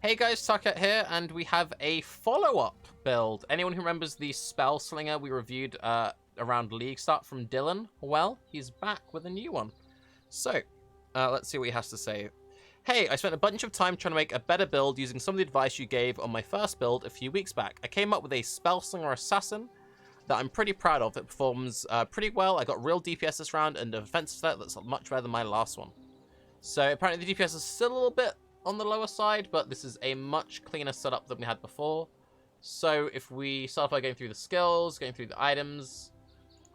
Hey guys, Tarke here, and we have a follow-up build. Anyone who remembers the SpellSlinger we reviewed around League Start from Dylan? Well, he's back with a new one. So, let's see what he has to say. Hey, I spent a bunch of time trying to make a better build using some of the advice you gave on my first build a few weeks back. I came up with a SpellSlinger Assassin that I'm pretty proud of. It performs pretty well. I got real DPS this round and a defensive set that's much better than my last one. So apparently the DPS is still a little bit on the lower side, but this is a much cleaner setup than we had before. So if we start by going through the skills, going through the items,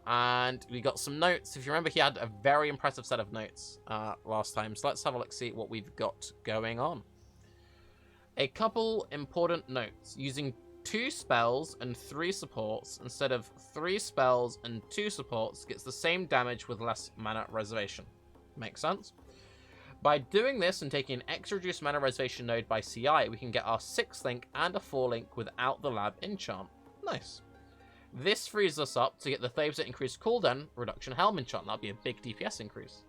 and we got some notes. If you remember, he had a very impressive set of notes last time. So let's have a look, see what we've got going on. A couple important notes. Using 2 spells and 3 supports instead of 3 spells and 2 supports gets the same damage with less mana reservation. Makes sense? By doing this and taking an extra reduced mana reservation node by CI, we can get our 6th link and a 4 link without the lab enchant. Nice. This frees us up to get the 30% increased cooldown reduction Helm enchant. That'll be a big DPS increase.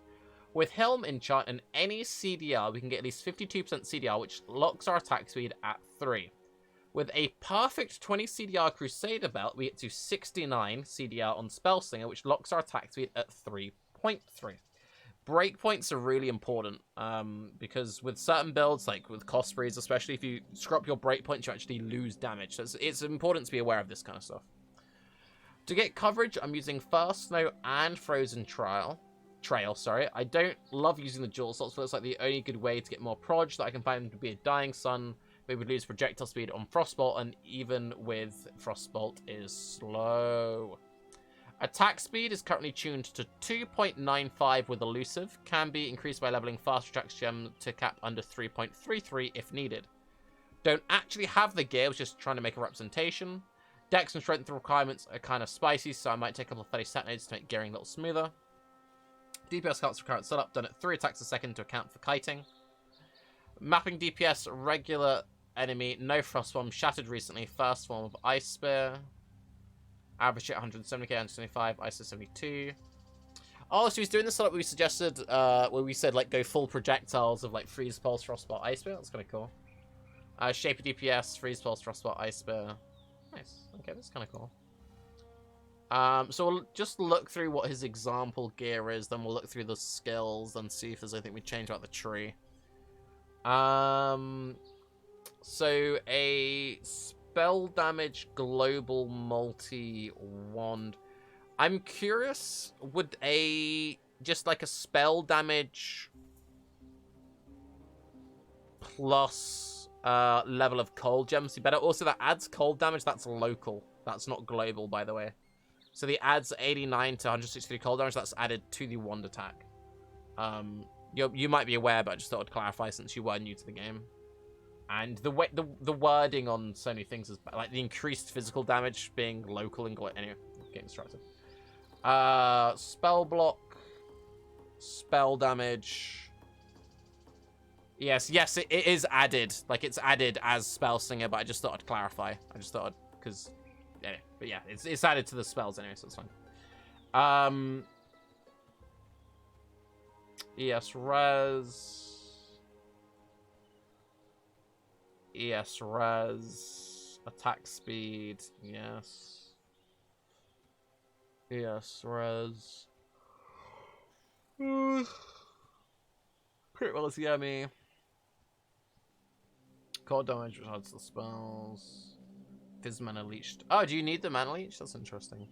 With Helm enchant and any CDR, we can get at least 52% CDR, which locks our attack speed at 3. With a perfect 20 CDR Crusader belt, we get to 69 CDR on SpellSlinger, which locks our attack speed at 3.3. Breakpoints are really important, because with certain builds, like with cost freeze, especially if you screw up your breakpoints, you actually lose damage. So it's important to be aware of this kind of stuff. To get coverage, I'm using First Snow and Frozen Trail. I don't love using the dual slots, but it's like the only good way to get more proj that I can find to be a Dying Sun. We would lose projectile speed on Frostbolt, and even with Frostbolt is slow. Attack speed is currently tuned to 2.95 with Elusive. Can be increased by leveling Fast Tracks Gem to cap under 3.33 if needed. Don't actually have the gear, I was just trying to make a representation. Dex and strength requirements are kind of spicy, so I might take a couple of 30 stat nodes to make gearing a little smoother. DPS counts for current setup, done at 3 attacks a second to account for kiting. Mapping DPS, regular enemy, no Frost Bomb, shattered recently, first form of Ice Spear. Average hit 170k, 125, ISO 72. Oh, so he's doing the setup we suggested, where we said, like, go full projectiles of, like, Freeze, Pulse, Frostbolt, Ice Spear. That's kind of cool. Shape of DPS, Freeze, Pulse, Frostbolt, Ice Spear. Nice. Okay, that's kind of cool. So we'll just look through what his example gear is, then we'll look through the skills and see if there's anything we change about the tree. So a spell damage global multi wand. I'm curious, would just like a spell damage plus level of cold gems be better? Also, that adds cold damage. That's local. That's not global, by the way. So the adds 89 to 163 cold damage. That's added to the wand attack. You might be aware, but I just thought I'd clarify since you were new to the game. And the way the wording on so many things is like the increased physical damage being local and anyway, getting distracted. Spell block, spell damage. Yes, it is added. Like it's added as SpellSlinger, but I just thought I'd clarify. Because anyway, but yeah, it's added to the spells anyway, so it's fine. ES res. ES res, attack speed, yes. ES res. Crit rolls yummy. Cold damage, which adds the spells. Fizz mana leached. Oh, do you need the mana leech? That's interesting.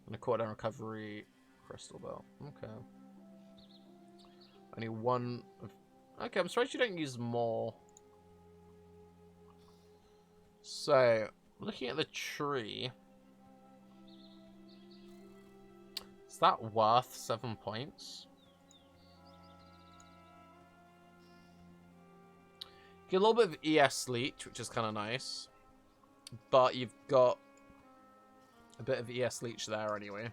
And a cooldown recovery crystal belt. Okay. Only one. Okay, I'm surprised you don't use more. So, looking at the tree, is that worth 7 points? Get a little bit of ES leech, which is kind of nice, but you've got a bit of ES leech there anyway.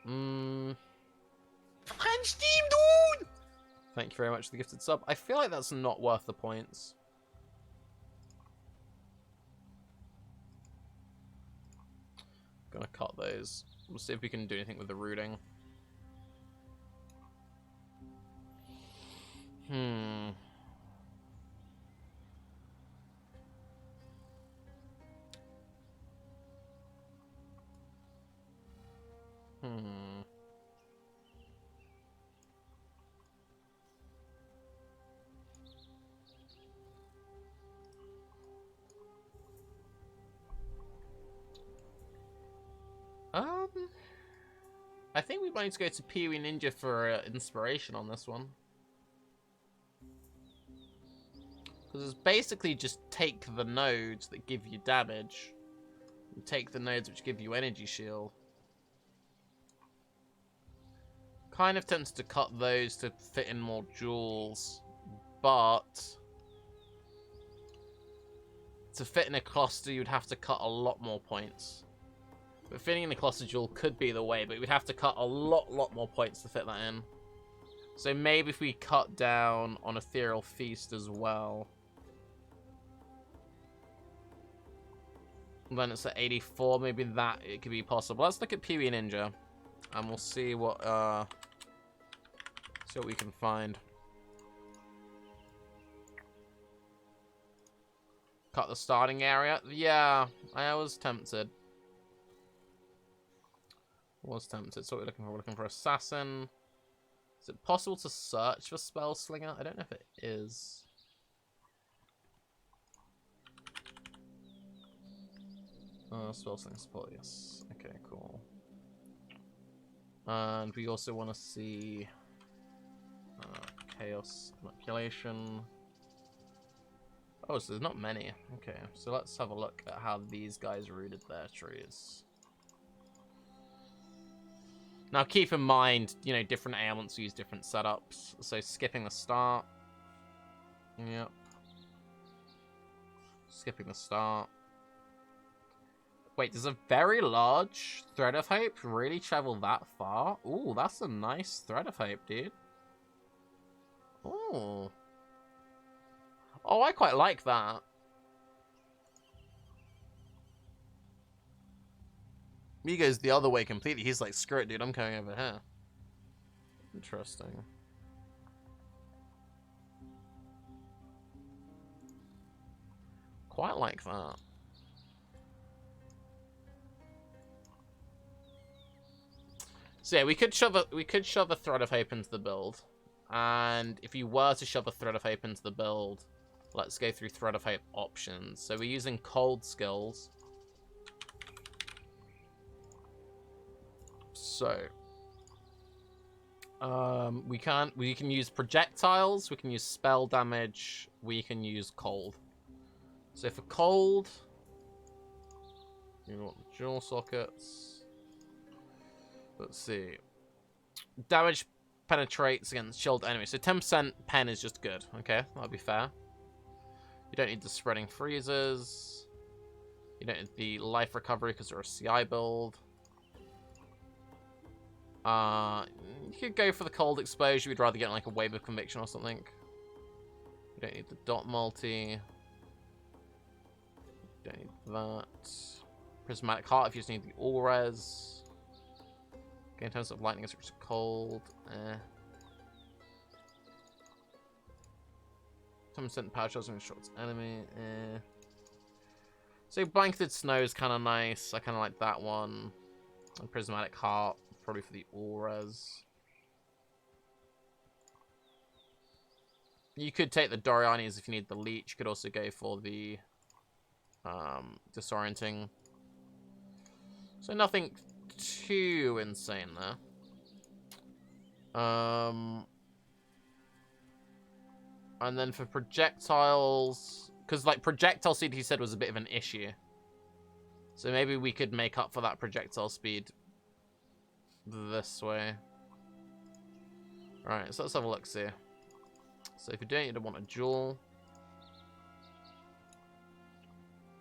I'm Steam, dude! Thank you very much for the gifted sub. I feel like that's not worth the points. Gonna cut those. We'll see if we can do anything with the rooting. I think we might need to go to Pee-wee Ninja for inspiration on this one. Because it's basically just take the nodes that give you damage. And take the nodes which give you energy shield. Kind of tempted to cut those to fit in more jewels. But to fit in a cluster, you'd have to cut a lot more points. But fitting in a cluster jewel could be the way, but we'd have to cut a lot more points to fit that in. So maybe if we cut down on Ethereal Feast as well. Then it's at 84, maybe that it could be possible. Let's look at Pee-wee Ninja. And we'll see what we can find. Cut the starting area. Yeah, I was tempted. So what we're looking for? We're looking for Assassin. Is it possible to search for SpellSlinger? I don't know if it is. SpellSlinger support, yes. Okay, cool. And we also want to see Chaos Manipulation. Oh, so there's not many. Okay, so let's have a look at how these guys rooted their trees. Now, keep in mind, you know, different ailments use different setups. So skipping the start. Yep. Skipping the start. Wait, does a very large Thread of Hope really travel that far? Ooh, that's a nice Thread of Hope, dude. Ooh. Oh, I quite like that. He goes the other way completely. He's like, screw it, dude, I'm coming over here. Interesting. Quite like that. So yeah, we could shove a Thread of Hope into the build. And if you were to shove a Thread of Hope into the build, let's go through Thread of Hope options. So we're using cold skills. So we can use projectiles, we can use spell damage, we can use cold. So for cold, you want the jewel sockets. Let's see. Damage penetrates against shield enemies. So 10% pen is just good. Okay, that'll be fair. You don't need the spreading freezes. You don't need the life recovery because they're a CI build. You could go for the cold exposure. We'd rather get like a wave of conviction or something. You don't need the dot multi. You don't need that. Prismatic heart if you just need the all res. Okay, in terms of lightning, it's cold. 10% power shots and shorts enemy. So blanketed snow is kind of nice. I kind of like that one. And prismatic heart, probably for the all res. You could take the Dorianis if you need the leech. You could also go for the disorienting. So nothing too insane there. And then for projectiles, because like projectile speed he said was a bit of an issue. So maybe we could make up for that projectile speed this way. Alright, so let's have a look see. So if you're doing it, you'd want a jewel.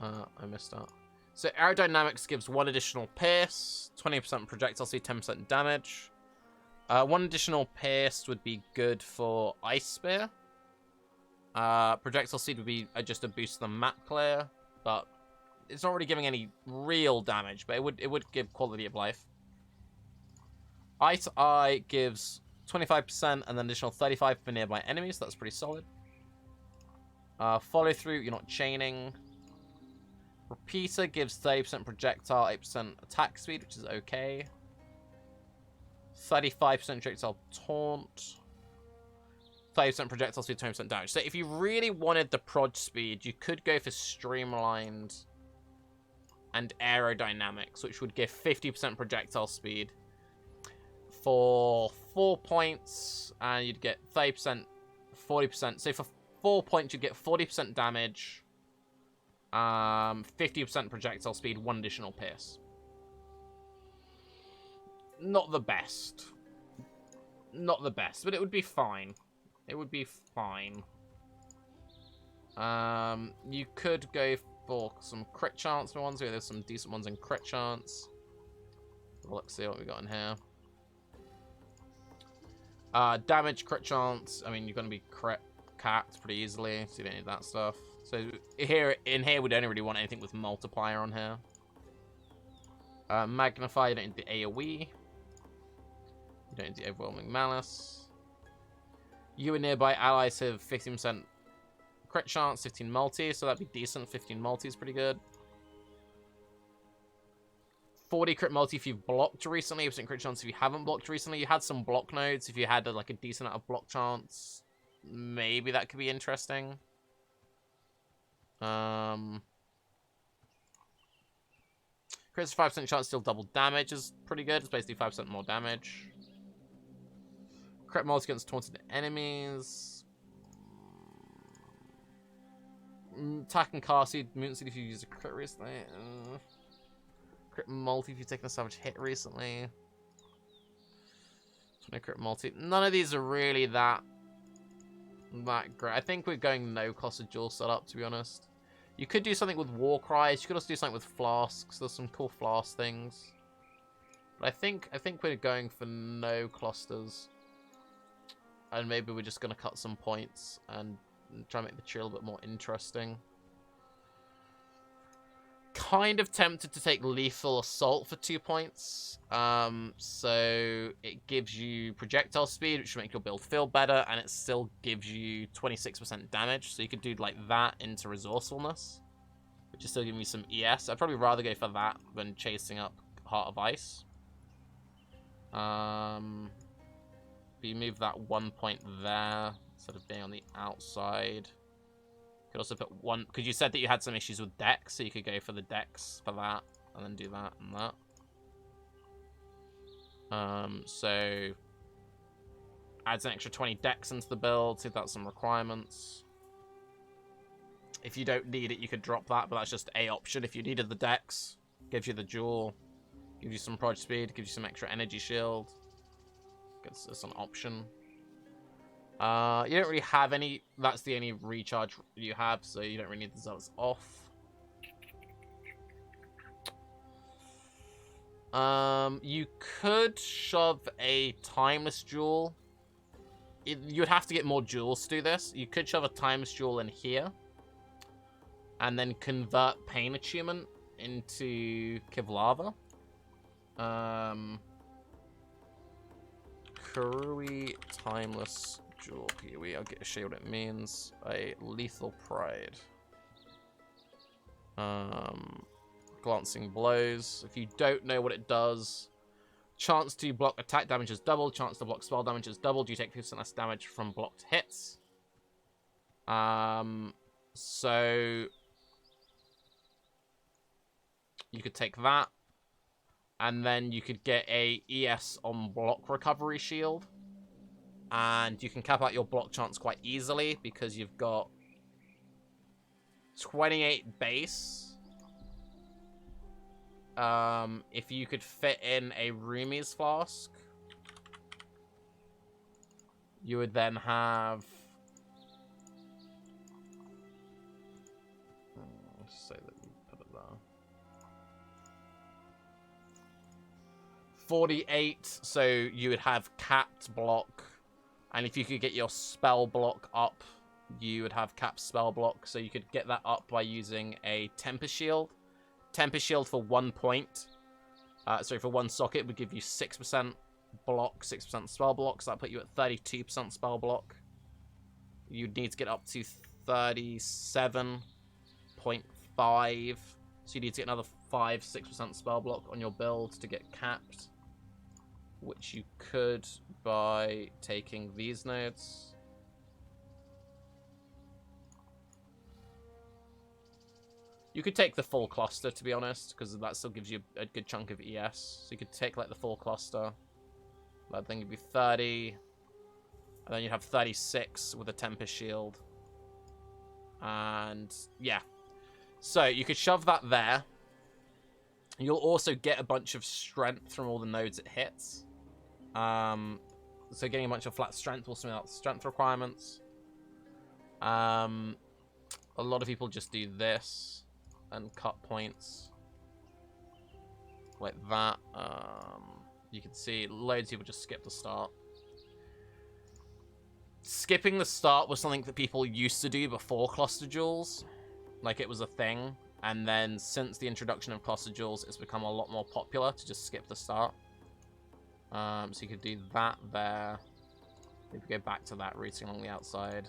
I missed out. So aerodynamics gives 1 additional pierce, 20% projectile speed, 10% damage. 1 additional pierce would be good for Ice Spear. Projectile speed would be just a boost to the map clear, but it's not really giving any real damage, but it would give quality of life. Eye to Eye gives 25% and then additional 35 for nearby enemies. That's pretty solid. Follow through, you're not chaining. Repeater gives 30% projectile, 8% attack speed, which is okay. 35% projectile taunt. 30% projectile speed, 20% damage. So if you really wanted the proj speed, you could go for streamlined and aerodynamics, which would give 50% projectile speed for 4 points, and you'd get 30%, 40%. So for 4 points, you'd get 40% damage, 50% projectile speed, 1 additional pierce. Not the best. Not the best, but it would be fine. It would be fine. You could go for some crit chance ones. There's some decent ones in crit chance. Let's see what we got in here. Damage, crit chance. I mean, you're going to be crit capped pretty easily, so you don't need that stuff. So here, we don't really want anything with multiplier on here. Magnify, you don't need the AoE. You don't need the overwhelming malice. You and nearby allies have 15% crit chance, 15 multi, so that'd be decent. 15 multi is pretty good. 40 crit multi if you've blocked recently, 80% crit chance if you haven't blocked recently. You had some block nodes. If you had like a decent amount of block chance, maybe that could be interesting. Crits 5% chance still double damage is pretty good. It's basically 5% more damage. Crit multi against taunted enemies. Attack and cast seed, moon seed if you use a crit recently. Crit multi if you've taken a savage hit recently. 20 crit multi. None of these are really that great. I think we're going no cost of dual setup, to be honest. You could do something with war cries. You could also do something with flasks. There's some cool flask things. But I think we're going for no clusters. And maybe we're just going to cut some points and try and make the tree a little bit more interesting. Kind of tempted to take Lethal Assault for 2 points. So it gives you projectile speed, which will make your build feel better, and it still gives you 26% damage. So you could do like that into resourcefulness, which is still giving you some ES. I'd probably rather go for that than chasing up Heart of Ice. You move that 1 point there instead of being on the outside. Could also put one, because you said that you had some issues with dex, so you could go for the dex for that and then do that and that. So adds an extra 20 dex into the build. See if that's some requirements. If you don't need it, you could drop that, but that's just a option. If you needed the dex, gives you the jewel, gives you some proj speed, gives you some extra energy shield. It's an option. You don't really have any. That's the only recharge you have, so you don't really need the zealots off. You could shove a timeless jewel. You'd have to get more jewels to do this. You could shove a timeless jewel in here, and then convert Pain Attunement into Kevlava. Kurui Timeless Jewel. Here I'll get to show you what it means. A Lethal Pride. Glancing Blows. If you don't know what it does, chance to block attack damage is doubled. Chance to block spell damage is doubled. You take 50% less damage from blocked hits. So you could take that. And then you could get a ES on block recovery shield. And you can cap out your block chance quite easily because you've got 28 base. If you could fit in a Rumi's Flask, you would then have... Let's say that you put it there. 48, so you would have capped block, and if you could get your spell block up, you would have capped spell block, so you could get that up by using a Tempest Shield. Tempest Shield for 1 point, for one socket would give you 6% block, 6% spell block, so that put you at 32% spell block. You'd need to get up to 37.5, so you need to get another 5-6% spell block on your build to get capped, which you could by taking these nodes. You could take the full cluster, to be honest, because that still gives you a good chunk of ES. So you could take like the full cluster, But then you'd be 30. And then you'd have 36 with a Tempest Shield. And yeah. So you could shove that there. You'll also get a bunch of strength from all the nodes it hits. So getting a bunch of flat strength will smooth out the strength requirements. A lot of people just do this and cut points like that. You can see loads of people just skip the start. Skipping the start was something that people used to do before Cluster Jewels. Like, it was a thing. And then since the introduction of Cluster Jewels, it's become a lot more popular to just skip the start. So you could do that there. If we go back to that, routing along the outside.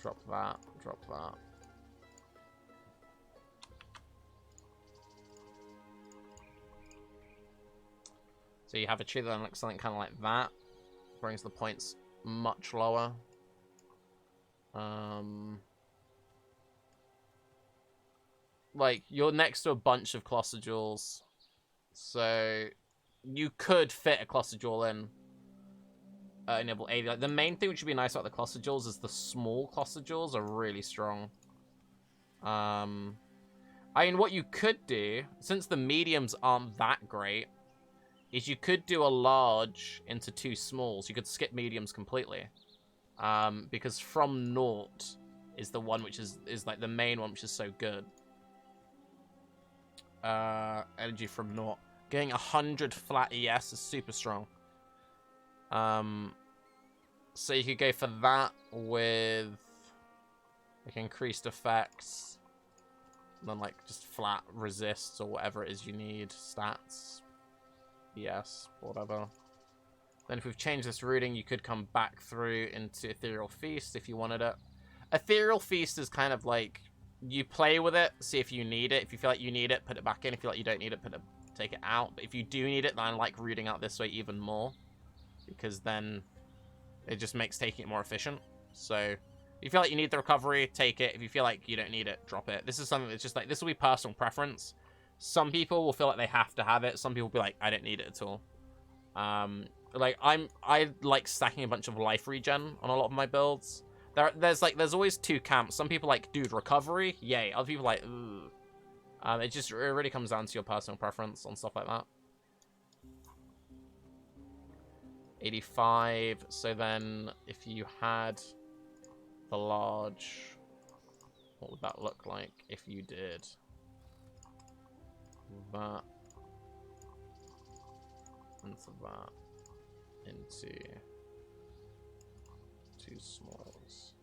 Drop that, drop that. So you have a tree that looks something kind of like that. Brings the points much lower. Like, you're next to a bunch of Cluster Jewels. So you could fit a Cluster Jewel in level 80. Like, the main thing which would be nice about the Cluster Jewels is the small Cluster Jewels are really strong. I mean, what you could do, since the mediums aren't that great, is you could do a large into 2 smalls. You could skip mediums completely. Because From Naught is the one which is like the main one which is so good. Energy from Naught. Getting 100 flat ES is super strong. So you could go for that with like increased effects. And then like just flat resists or whatever it is you need. Stats. Yes, whatever. Then if we've changed this routing, you could come back through into Ethereal Feast if you wanted it. Ethereal Feast is kind of like, you play with it, see if you need it. If you feel like you need it, put it back in. If you feel like you don't need it, take it out. But if you do need it, then I like routing out this way even more. Because then it just makes taking it more efficient. So if you feel like you need the recovery, take it. If you feel like you don't need it, drop it. This is something that's just like, this will be personal preference. Some people will feel like they have to have it. Some people will be like, I don't need it at all. Like I like stacking a bunch of life regen on a lot of my builds. There's always 2 camps. Some people like, dude, recovery, yay. Other people like, ugh. It really comes down to your personal preference on stuff like that. 85. So then, if you had the large, what would that look like if you did that into that into 2 smalls?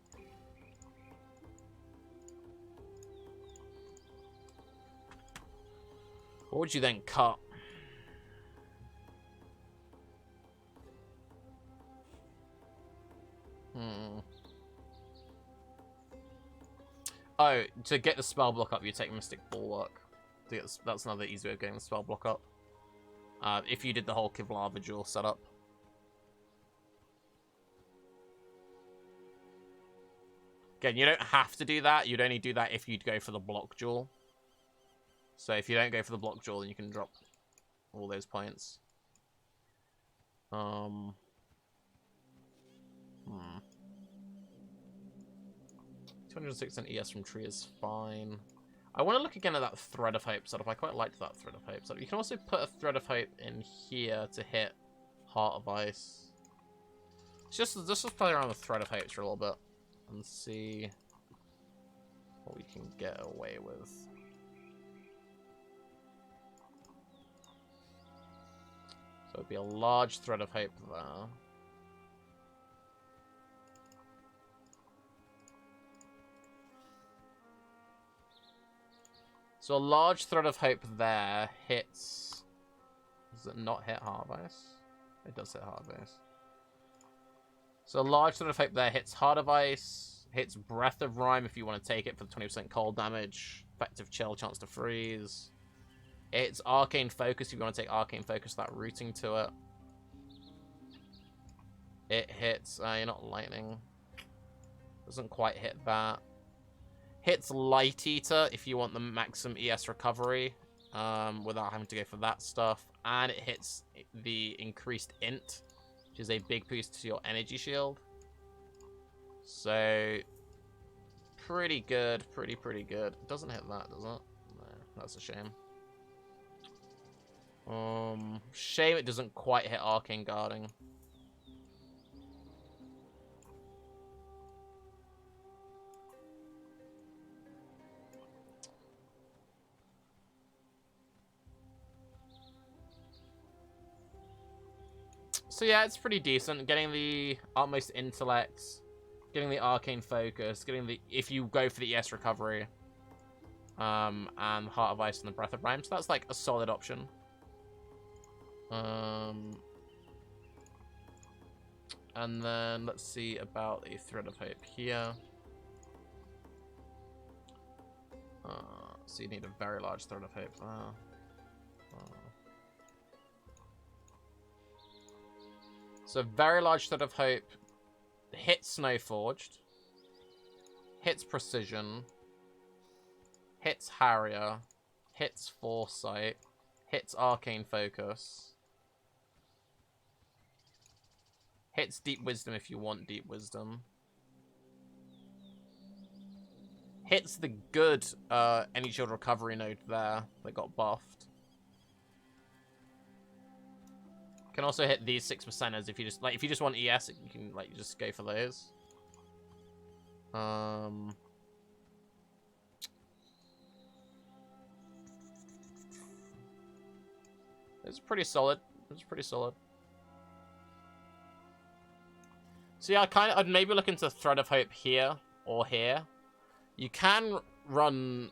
What would you then cut? Oh, to get the spell block up, you take Mystic Bulwark. That's another easy way of getting the spell block up. If you did the whole Kevlar Jewel setup. Again, you don't have to do that. You'd only do that if you'd go for the block jewel. So if you don't go for the block jewel, then you can drop all those points. 206% ES from tree is fine. I want to look again at that Thread of Hope setup. I quite liked that Thread of Hope setup. You can also put a Thread of Hope in here to hit Heart of Ice. Let's just play around with Thread of Hopes for a little bit and see what we can get away with. So it'd be a large Thread of Hope there. So a large Thread of Hope there hits... Does it not hit Heart of Ice? It does hit Heart of Ice. So a large Thread of Hope there hits Heart of Ice, hits Breath of Rime if you want to take it for the 20% cold damage, effective chill, chance to freeze. It's Arcane Focus if you want to take Arcane Focus, that routing to it. It hits... you're not lightning. Doesn't quite hit that. Hits Light Eater if you want the maximum ES recovery without having to go for that stuff. and it hits the increased int, which is a big boost to your energy shield. So, pretty good, pretty good. It doesn't hit that, does it? No, that's a shame. Shame it doesn't quite hit arcane guarding. So yeah, it's pretty decent. Getting the utmost intellect, getting the arcane focus, getting the, if you go for the ES recovery, and Heart of Ice and the Breath of Rhyme. So that's like a solid option. And then let's see about a Thread of Hope here. So you need a very large Thread of Hope there. So very large Thread of Hope hits Snowforged, hits Precision, hits Harrier, hits Foresight, hits Arcane Focus, hits Deep Wisdom if you want Deep Wisdom, hits the good Energy Shield Recovery node there that got buffed. Can also hit these 6%ers if you just if you just want ES, you can just go for those. It's pretty solid. It's pretty solid. So yeah, I'd maybe look into Thread of Hope here or here. You can run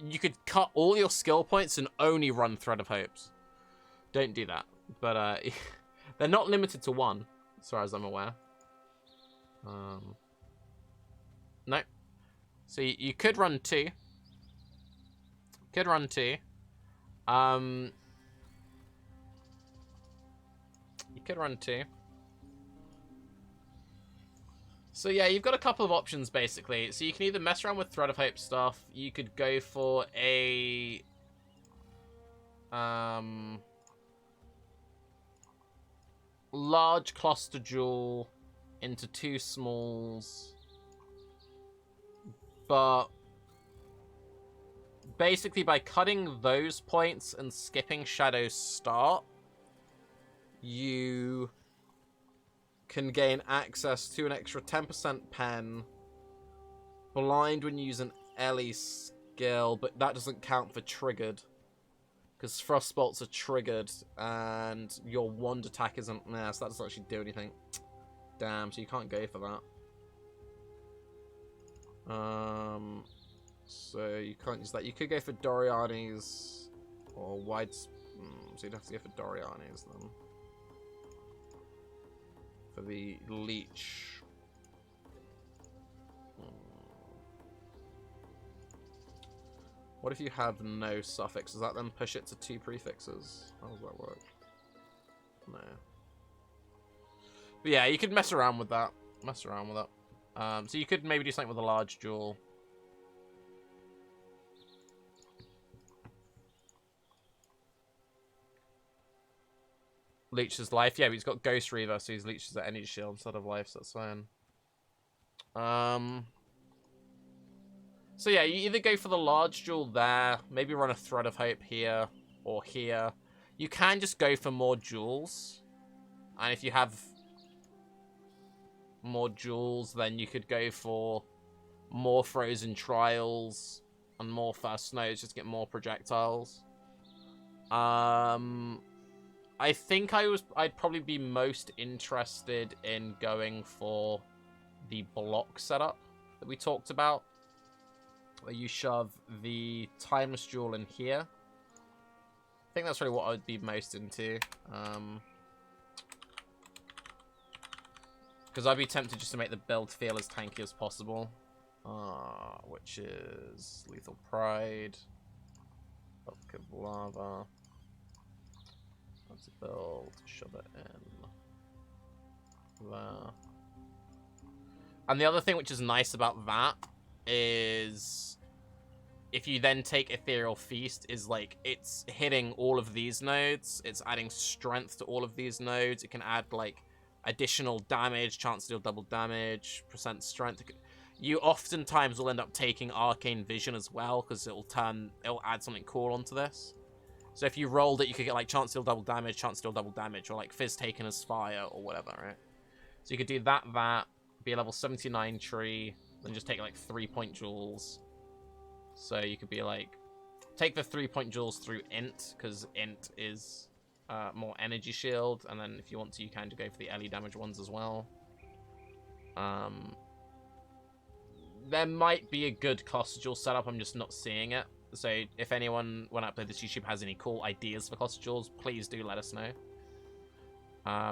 you could cut all your skill points and only run Thread of Hopes. Don't do that. But they're not limited to one, as far as I'm aware. No. So you could run two. Could run two. You could run two. So yeah, you've got a couple of options basically. So you can either mess around with Thread of Hope stuff. You could go for a large cluster jewel into two smalls, but basically by cutting those points and skipping Shadow's start, you can gain access to an extra 10% pen, blind when you use an Ellie skill, but that doesn't count for triggered. Because Frost Bolts are triggered, and your wand attack isn't there, so that doesn't actually do anything. Damn, so you can't go for that. So you can't use that. You could go for Doriani's, or Wide... so you'd have to go for Doriani's, then. For the Leech. What if you have no suffix? Does that then push it to 2 prefixes? How does that work? No. But yeah, you could mess around with that. So you could maybe do something with a large jewel. Leeches life. Yeah, but he's got Ghost Reaver, so he's leeches at Energy Shield instead of life, so that's fine. So yeah, you either go for the large jewel there, maybe run a Thread of Hope here or here. You can just go for more jewels. And if you have more jewels, then you could go for more Frozen Trials and more First Snows just to get more projectiles. I think I'd probably be most interested in going for the block setup that we talked about, where you shove the Timeless Jewel in here. I think that's really what I would be most into. Because I'd be tempted just to make the build feel as tanky as possible. Which is Lethal Pride. Bucket of Lava. That's a build. Shove it in there. And the other thing which is nice about that is if you then take Ethereal Feast, is like, it's hitting all of these nodes. It's adding strength to all of these nodes. It can add, like, additional damage, chance to deal double damage, percent strength. You oftentimes will end up taking Arcane Vision as well, because it'll add something cool onto this. So if you rolled it, you could get, like, chance to deal double damage, or, like, Fizz taken as fire, or whatever, right? So you could do that, be a level 79 tree, then just take, like, 3-point jewels. So you could be, like, take the 3-point jewels through Int, because Int is more energy shield, and then if you want to, you can go for the LE damage ones as well. There might be a good cluster jewel setup, I'm just not seeing it. So if anyone, when I upload this YouTube, has any cool ideas for cluster jewels, please do let us know.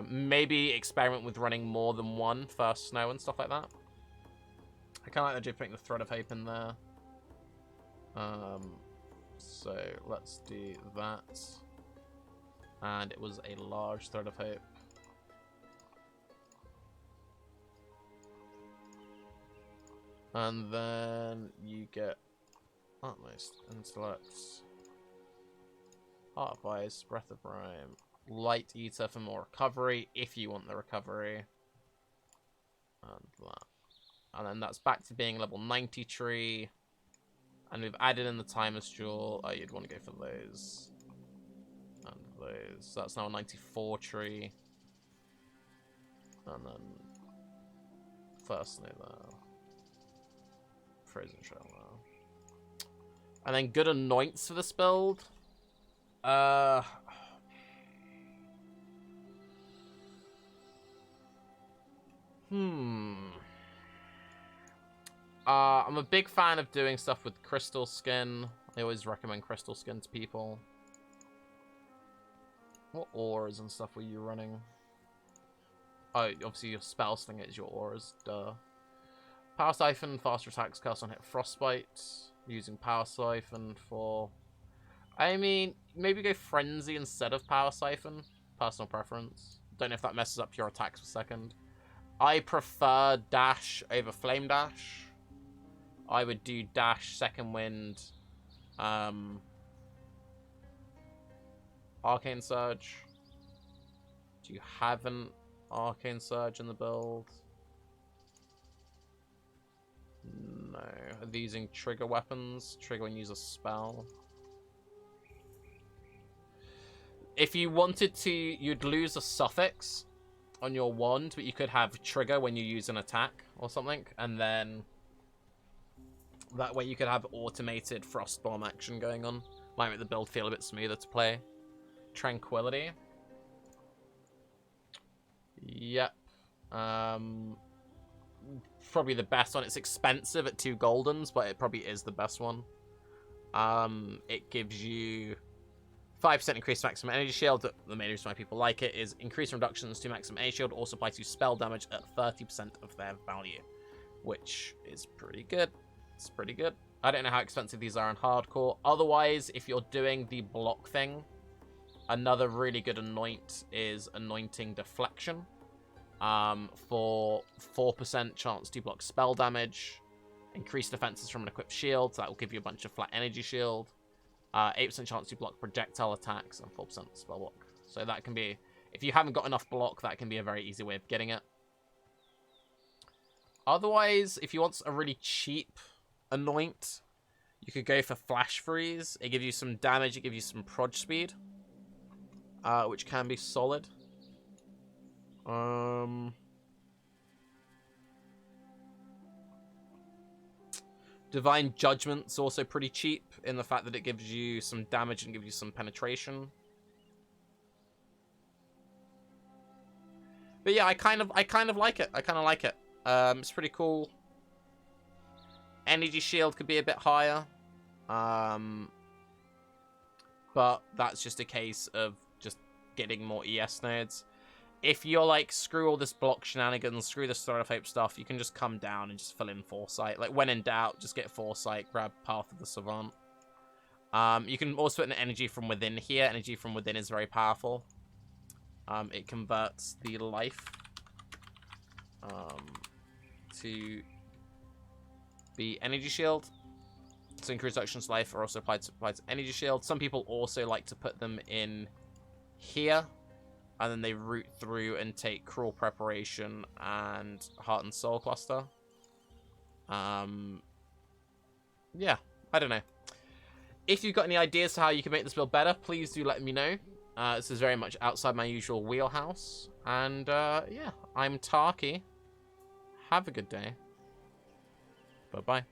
Maybe experiment with running more than one first snow and stuff like that. I kind of like the idea of putting the Thread of Hope in there. So let's do that. And it was a large Thread of Hope. And then you get Utmost Intellect, Heart of Ice, Breath of Rime, Light Eater for more recovery, if you want the recovery. And that. And then that's back to being level 90 tree. And we've added in the Timeless Jewel. Oh, you'd want to go for those. And those. So that's now a 94 tree. And then first snow there. Frozen Trail there. And then good anoints for this build. I'm a big fan of doing stuff with Crystal Skin. I always recommend Crystal Skin to people. What auras and stuff were you running? Oh, obviously your SpellSlinger is your auras, duh. Power Siphon, faster attacks cast on hit Frostbite. Using Power Siphon for... I mean, maybe go Frenzy instead of Power Siphon. Personal preference. Don't know if that messes up your attacks for a second. I prefer Dash over Flame Dash. I would do Dash, Second Wind, Arcane Surge. Do you have an Arcane Surge in the build? No. Are these using trigger weapons? Trigger when you use a spell. If you wanted to, you'd lose a suffix on your wand, but you could have trigger when you use an attack or something, and then that way you could have automated frost bomb action going on. Might make the build feel a bit smoother to play. Tranquility. Yep. Probably the best one. It's expensive at 2 goldens, but it probably is the best one. It gives you 5% increased maximum energy shield. The main reason why people like it is increased reductions to maximum energy shield also apply to spell damage at 30% of their value, which is pretty good. It's pretty good. I don't know how expensive these are in hardcore. Otherwise, if you're doing the block thing, another really good anoint is anointing Deflection. For 4% chance to block spell damage, increase defenses from an equipped shield, so that will give you a bunch of flat energy shield, 8% chance to block projectile attacks, and 4% spell block. So that can be, if you haven't got enough block, that can be a very easy way of getting it. Otherwise, if you want a really cheap anoint, you could go for Flash Freeze. It gives you some damage, it gives you some proj speed, which can be solid. Divine Judgment's also pretty cheap in the fact that it gives you some damage and gives you some penetration. But yeah, I kind of like it. I kind of like it. It's pretty cool. Energy shield could be a bit higher. But that's just a case of just getting more ES nodes. If you're like, screw all this block shenanigans, screw this Thread of Hope stuff, you can just come down and just fill in Foresight. Like, when in doubt, just get Foresight, grab Path of the Savant. You can also put an Energy from Within here. Energy from Within is very powerful. It converts the life to be Energy Shield. So increased reduction to life are also applied to energy shield. Some people also like to put them in here, and then they root through and take Cruel Preparation and Heart and Soul Cluster. Yeah, I don't know. If you've got any ideas to how you can make this build better, please do let me know. This is very much outside my usual wheelhouse. And, yeah, I'm Tarke. Have a good day. Bye-bye.